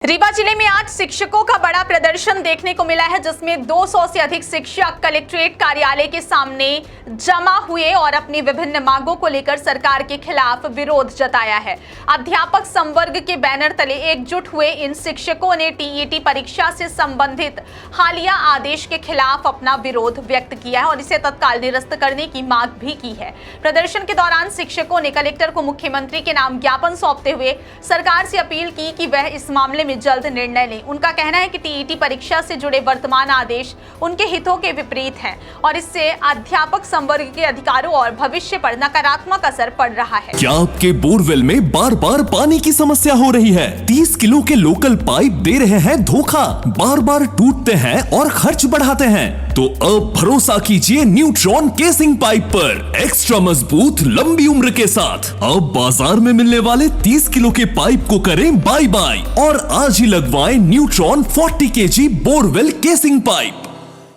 रीवा जिले में आज शिक्षकों का बड़ा प्रदर्शन देखने को मिला है, जिसमें 200 से अधिक शिक्षक कलेक्ट्रेट कार्यालय के सामने जमा हुए और अपनी विभिन्न मांगों को लेकर सरकार के खिलाफ विरोध जताया है। अध्यापक संवर्ग के बैनर तले एकजुट हुए इन शिक्षकों ने टीईटी परीक्षा से संबंधित हालिया आदेश के खिलाफ अपना विरोध व्यक्त किया है और इसे तत्काल निरस्त करने की मांग भी की है। प्रदर्शन के दौरान शिक्षकों ने कलेक्टर को मुख्यमंत्री के नाम ज्ञापन सौंपते हुए सरकार से अपील की कि वह इस मामले में जल्द निर्णय लें। उनका कहना है कि टीईटी परीक्षा से जुड़े वर्तमान आदेश उनके हितों के विपरीत हैं और इससे अध्यापक संवर्ग के अधिकारों और भविष्य पर नकारात्मक असर पड़ रहा है। क्या आपके बोरवेल में बार बार पानी की समस्या हो रही है? 30 किलो के लोकल पाइप दे रहे हैं धोखा, बार बार टूटते हैं और खर्च बढ़ाते हैं? तो अब भरोसा कीजिए न्यूट्रॉन केसिंग पाइप पर, एक्स्ट्रा मजबूत लंबी उम्र के साथ। अब बाजार में मिलने वाले 30 किलो के पाइप को करें बाय बाय और आज ही लगवाएं neutron 40 KG borewell casing pipe.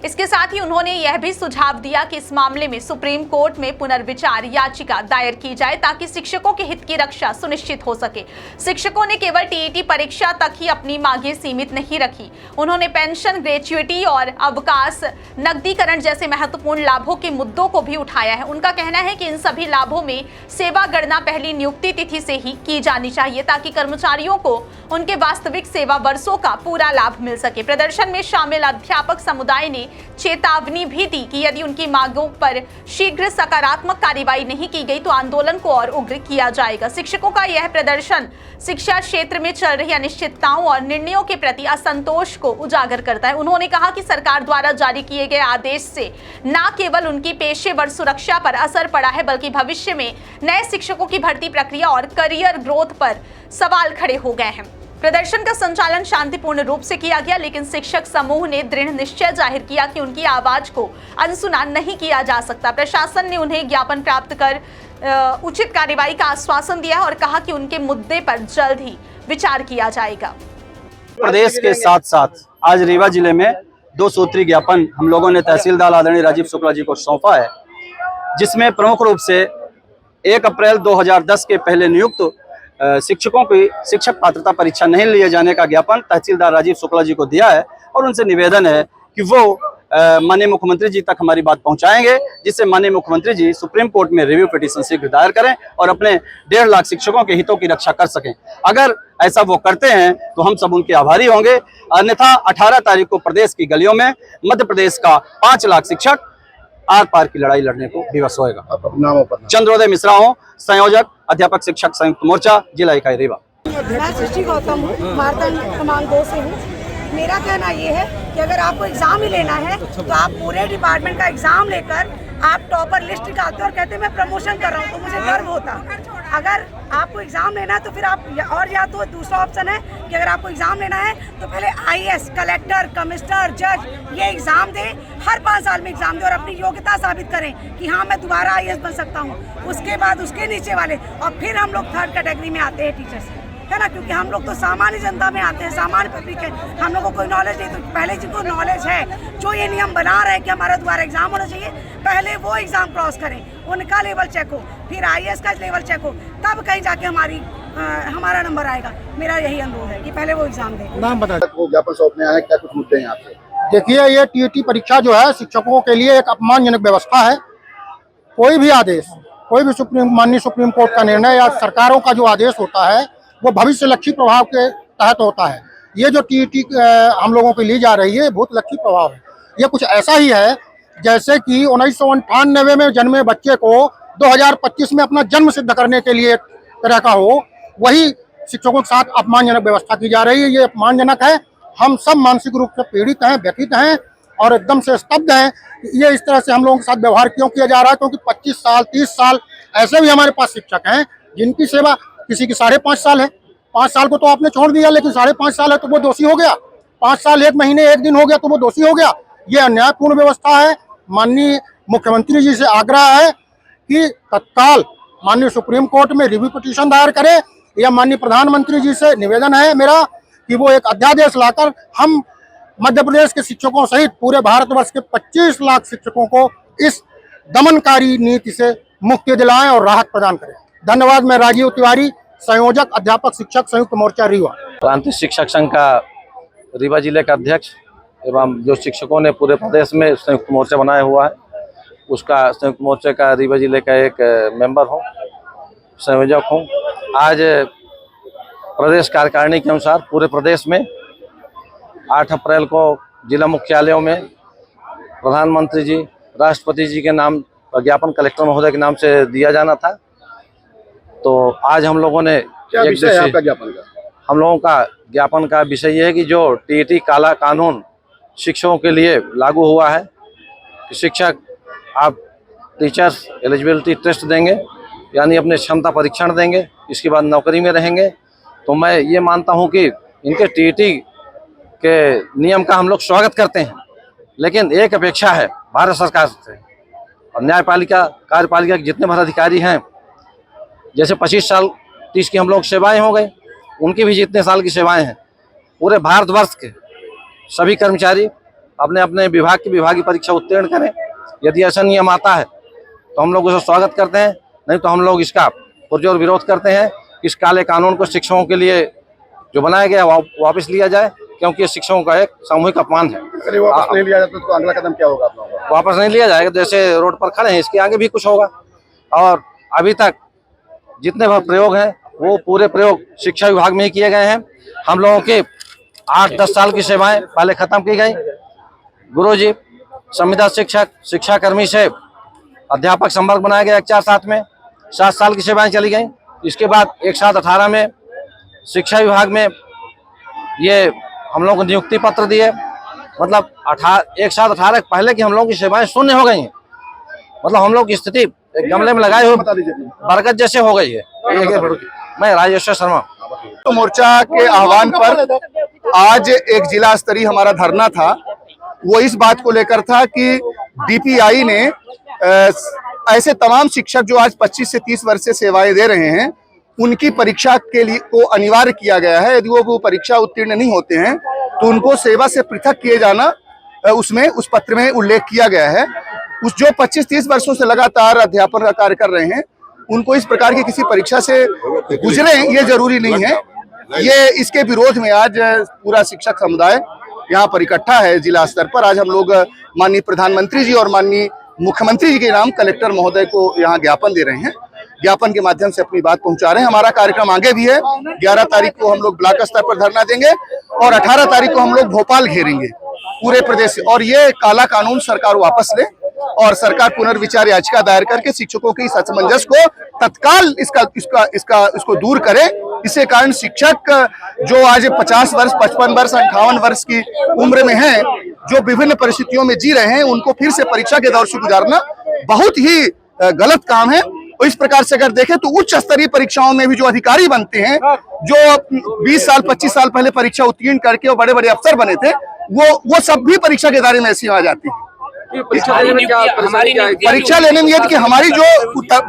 इसके साथ ही उन्होंने यह भी सुझाव दिया कि इस मामले में सुप्रीम कोर्ट में पुनर्विचार याचिका दायर की जाए ताकि शिक्षकों के हित की रक्षा सुनिश्चित हो सके। शिक्षकों ने केवल टीईटी परीक्षा तक ही अपनी मांगें सीमित नहीं रखी। उन्होंने पेंशन, ग्रेच्युइटी और अवकाश नकदीकरण जैसे महत्वपूर्ण लाभों के मुद्दों को भी उठाया है। उनका कहना है कि इन सभी लाभों में सेवा गणना पहली नियुक्ति तिथि से ही की जानी चाहिए ताकि कर्मचारियों को उनके वास्तविक सेवा वर्षों का पूरा लाभ मिल सके। प्रदर्शन में शामिल अध्यापक समुदाय ने चेतावनी भी दी कि यदि उनकी मांगों पर शीघ्र सकारात्मक कार्रवाई नहीं की गई तो आंदोलन को और उग्र किया जाएगा। शिक्षकों का यह प्रदर्शन शिक्षा क्षेत्र में चल रही अनिश्चितताओं और निर्णयों के प्रति असंतोष को उजागर करता है। उन्होंने कहा कि सरकार द्वारा जारी किए गए आदेश से न केवल उनकी पेशेवर सुरक्षा पर असर पड़ा है बल्कि भविष्य में नए शिक्षकों की भर्ती प्रक्रिया और करियर ग्रोथ पर सवाल खड़े हो गए हैं। प्रदर्शन का संचालन शांतिपूर्ण रूप से किया गया, लेकिन शिक्षक समूह ने दृढ़ निश्चय जाहिर किया कि उनकी आवाज को अनसुना नहीं किया जा सकता। प्रशासन ने उन्हें ज्ञापन प्राप्त कर उचित कार्रवाई का आश्वासन दिया और कहा कि उनके मुद्दे पर जल्द ही विचार किया जाएगा। प्रदेश के साथ साथ आज रीवा जिले में 2 सूत्री ज्ञापन हम लोगों ने तहसीलदार आदरणीय राजीव शुक्ला जी को सौंपा है, जिसमें प्रमुख रूप से 1 अप्रैल 2010 के पहले नियुक्त शिक्षकों की शिक्षक पात्रता परीक्षा नहीं लिए जाने का ज्ञापन तहसीलदार राजीव शुक्ला जी को दिया है और उनसे निवेदन है कि वो माननीय मुख्यमंत्री जी तक हमारी बात पहुंचाएंगे, जिससे माननीय मुख्यमंत्री जी सुप्रीम कोर्ट में रिव्यू पिटीशन शीघ्र दायर करें और अपने 1.5 लाख शिक्षकों के हितों की रक्षा कर सकें। अगर ऐसा वो करते हैं तो हम सब उनके आभारी होंगे, अन्यथा 18 तारीख को प्रदेश की गलियों में मध्य प्रदेश का 5 लाख शिक्षक आर पार की लड़ाई लड़ने को विवश होएगा। चंद्रोदय मिश्रा हूँ, संयोजक अध्यापक शिक्षक संयुक्त मोर्चा, जिला इकाई रीवा। मैं सृष्टि गौतम हूँ, मारतन क्रमांक 2 से हूँ। मेरा कहना ये है कि अगर आपको एग्जाम ही लेना है तो आप पूरे डिपार्टमेंट का एग्जाम लेकर आप टॉपर लिस्ट निकालते और कहते मैं प्रमोशन कर रहा हूँ, तो मुझे गर्व होता। अगर आपको एग्जाम लेना है तो फिर आप या तो दूसरा ऑप्शन है कि अगर आपको एग्जाम लेना है तो पहले आईएएस, कलेक्टर, कमिश्नर, जज ये एग्जाम दें, हर 5 साल में एग्जाम दें और अपनी योग्यता साबित करें कि हाँ मैं दोबारा आईएएस बन सकता हूँ। उसके बाद उसके नीचे वाले और फिर हम लोग 3rd कैटेगरी में आते हैं टीचर्स, है ना, क्योंकि हम लोग तो सामान्य जनता में आते हैं, सामान्य पब्लिक है, हम लोग को कोई नॉलेज नहीं। तो पहले जिनको नॉलेज है, जो ये नियम बना रहे हैं कि हमारा दोबारा एग्जाम होना चाहिए, पहले वो एग्जाम क्रॉस करें, उनका लेवल चेक हो, फिर आईएएस का लेवल चेक हो, तब कहीं जाके हमारा नंबर आएगा। मेरा यही अनुरोध है कि पहले वो एग्जाम दें। नाम बता वो ज्ञापन सौंपने आए, क्या कुछ मुद्दे हैं आपसे? देखिए, ये टीईटी परीक्षा जो है शिक्षकों के लिए एक अपमानजनक व्यवस्था है। कोई भी आदेश, कोई भी माननीय सुप्रीम कोर्ट का निर्णय या सरकारों का जो आदेश होता है वो भविष्य लक्षी प्रभाव के तहत होता है। ये जो टीईटी हम लोगों की ली जा रही है बहुत लक्षी प्रभाव है। ये कुछ ऐसा ही है जैसे कि 1998 में जन्मे बच्चे को 2025 में अपना जन्म सिद्ध करने के लिए तरह का हो, वही शिक्षकों के साथ अपमानजनक व्यवस्था की जा रही है। ये अपमानजनक है। हम सब मानसिक रूप से पीड़ित हैं, व्यथित हैं और एकदम से स्तब्ध हैं कि ये इस तरह से हम लोगों के साथ व्यवहार क्यों किया जा रहा है। क्योंकि 25 साल 30 साल ऐसे भी हमारे पास शिक्षक हैं जिनकी सेवा किसी की 5.5 साल है। 5 साल को तो आपने छोड़ दिया, लेकिन 5.5 साल है तो वो दोषी हो गया। 5 साल 1 महीने 1 दिन हो गया तो वो दोषी हो गया। ये अन्यायपूर्ण व्यवस्था है। माननीय मुख्यमंत्री जी से आग्रह है कि तत्काल माननीय सुप्रीम कोर्ट में रिव्यू पिटीशन दायर करें, या माननीय प्रधानमंत्री जी से निवेदन है मेरा कि वो एक अध्यादेश लाकर हम मध्य प्रदेश के शिक्षकों सहित पूरे भारतवर्ष के 25 लाख शिक्षकों को इस दमनकारी नीति से मुक्ति दिलाएं और राहत प्रदान करें। धन्यवाद। मैं राजीव तिवारी, संयोजक अध्यापक शिक्षक संयुक्त मोर्चा रीवा। प्रांतीय शिक्षक संघ का रीवा जिले का अध्यक्ष एवं जो शिक्षकों ने पूरे प्रदेश में संयुक्त मोर्चा बनाया हुआ है, उसका संयुक्त मोर्चे का रीवा जिले का एक मेंबर हूँ, संयोजक हूँ। आज प्रदेश कार्यकारिणी के अनुसार पूरे प्रदेश में 8 अप्रैल को जिला मुख्यालयों में प्रधानमंत्री जी, राष्ट्रपति जी के नाम ज्ञापन कलेक्टर महोदय के नाम से दिया जाना था। तो आज हम लोगों ने क्या विषय है आपका ज्ञापन का? हम लोगों का ज्ञापन का विषय ये है कि जो टीईटी काला कानून शिक्षकों के लिए लागू हुआ है कि शिक्षक आप टीचर्स एलिजिबिलिटी टेस्ट देंगे, यानी अपने क्षमता परीक्षण देंगे, इसके बाद नौकरी में रहेंगे। तो मैं ये मानता हूँ कि इनके टीईटी के नियम का हम लोग स्वागत करते हैं, लेकिन एक अपेक्षा है भारत सरकार से और न्यायपालिका कार्यपालिका के जितने भर अधिकारी हैं, जैसे 25 साल 30 की हम लोग सेवाएं हो गई, उनकी भी जितने साल की सेवाएं हैं, पूरे भारतवर्ष के सभी कर्मचारी अपने अपने विभाग की विभागीय परीक्षा उत्तीर्ण करें। यदि ऐसा नियम आता है तो हम लोग उसे स्वागत करते हैं, नहीं तो हम लोग इसका पुरजोर विरोध करते हैं। इस काले कानून को शिक्षकों के लिए जो बनाया गया वापस लिया जाए, क्योंकि ये शिक्षकों का एक सामूहिक अपमान है। अगर वापस नहीं लिया जाता तो अगला कदम क्या होगा आप लोगों का? वापस नहीं लिया जाएगा, जैसे रोड पर खड़े हैं इसके आगे भी कुछ होगा। और अभी तक जितने भी प्रयोग हैं वो पूरे प्रयोग शिक्षा विभाग में ही किए गए हैं। हम लोगों के 8-10 साल की सेवाएं पहले खत्म की गई। गुरुजी, संविदा शिक्षक, शिक्षाकर्मी से अध्यापक संवर्ग बनाया गया 1-4-7 में, 7 साल की सेवाएं चली गई। इसके बाद 1-7-18 में शिक्षा विभाग में ये हम लोगों को नियुक्ति पत्र दिए, मतलब 1-7-18 पहले की हम लोगों की सेवाएं शून्य हो गई हैं। मतलब हम लोग की स्थिति एक गमले में लगाए हुए बरगद जैसे हो गई है। मैं राजेश्वर शर्मा। तो मोर्चा के आह्वान पर आज एक जिला स्तरीय हमारा धरना था। वो इस बात को लेकर था कि डीपीआई ने ऐसे तमाम शिक्षक जो आज 25 से 30 वर्ष से सेवाएं दे रहे हैं, उनकी परीक्षा के लिए को अनिवार्य किया गया है। यदि वो परीक्षा उत्तीर्ण नहीं होते हैं तो उनको सेवा से पृथक किए जाना उसमें उस पत्र में उल्लेख किया गया है। उस जो 25-30 वर्षों से लगातार अध्यापन का कार्य कर रहे हैं, उनको इस प्रकार की किसी परीक्षा से गुजरे ये जरूरी नहीं है। ये इसके विरोध में आज पूरा शिक्षक समुदाय यहाँ पर इकट्ठा है जिला स्तर पर। आज हम लोग माननीय प्रधानमंत्री जी और माननीय मुख्यमंत्री जी के नाम कलेक्टर महोदय को यहाँ ज्ञापन दे रहे हैं। ज्ञापन के माध्यम से अपनी बात पहुंचा रहे हैं। हमारा कार्यक्रम आगे भी है। 11 तारीख को हम लोग ब्लॉक स्तर पर धरना देंगे और 18 तारीख को हम लोग भोपाल घेरेंगे पूरे प्रदेश से। और ये काला कानून सरकार वापस ले और सरकार पुनर्विचार याचिका दायर करके शिक्षकों की इस असमंजस को तत्काल इसको दूर करे। इसके कारण शिक्षक जो आज 50 वर्ष, 55 वर्ष, 58 वर्ष की उम्र में हैं, जो विभिन्न परिस्थितियों में जी रहे हैं, उनको फिर से परीक्षा के दौर से गुजारना बहुत ही गलत काम है। और इस प्रकार से अगर देखें तो उच्च स्तरीय परीक्षाओं में भी जो अधिकारी बनते हैं, जो 20 साल 25 साल पहले परीक्षा उत्तीर्ण करके वो बड़े बड़े अफसर बने थे, वो सब भी परीक्षा के दायरे में ऐसी आ जाती है। परीक्षा लेने में यह कि हमारी जो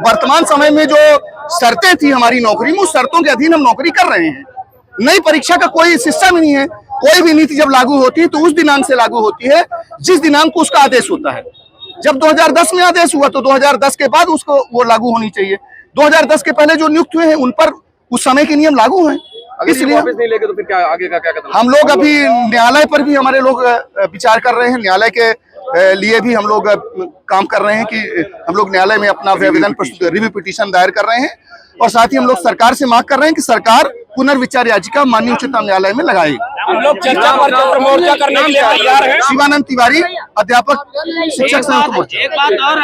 वर्तमान समय में जो शर्तें थी हमारी नौकरी में, उस शर्तों के अधीन हम नौकरी कर रहे हैं। नई परीक्षा का कोई सिस्टम नहीं है। कोई भी नीति जब लागू होती है तो उस दिनांक से लागू होती है जिस दिनांक को उसका आदेश होता है। जब 2010 में आदेश हुआ तो 2010 के बाद उसको वो लागू होनी चाहिए। 2010 के पहले जो नियुक्त हुए हैं उन पर उस समय के नियम लागू हैं। इसलिए वापस नहीं लेके तो फिर क्या आगे का क्या कदम? हम लोग अभी न्यायालय पर भी हमारे लोग विचार कर रहे हैं। न्यायालय के लिए भी हम लोग काम कर रहे हैं कि हम लोग न्यायालय में अपना आवेदन रिव्यू पिटीशन दायर कर रहे हैं। और साथ ही हम लोग सरकार से मांग कर रहे हैं कि सरकार पुनर्विचार याचिका माननीय उच्चतम न्यायालय में लगाए। हम लोग चर्चा पर मोर्चा करने के लिए तैयार हैं। शिवानंद तिवारी, अध्यापक शिक्षक संघ मोर्चा। एक बात और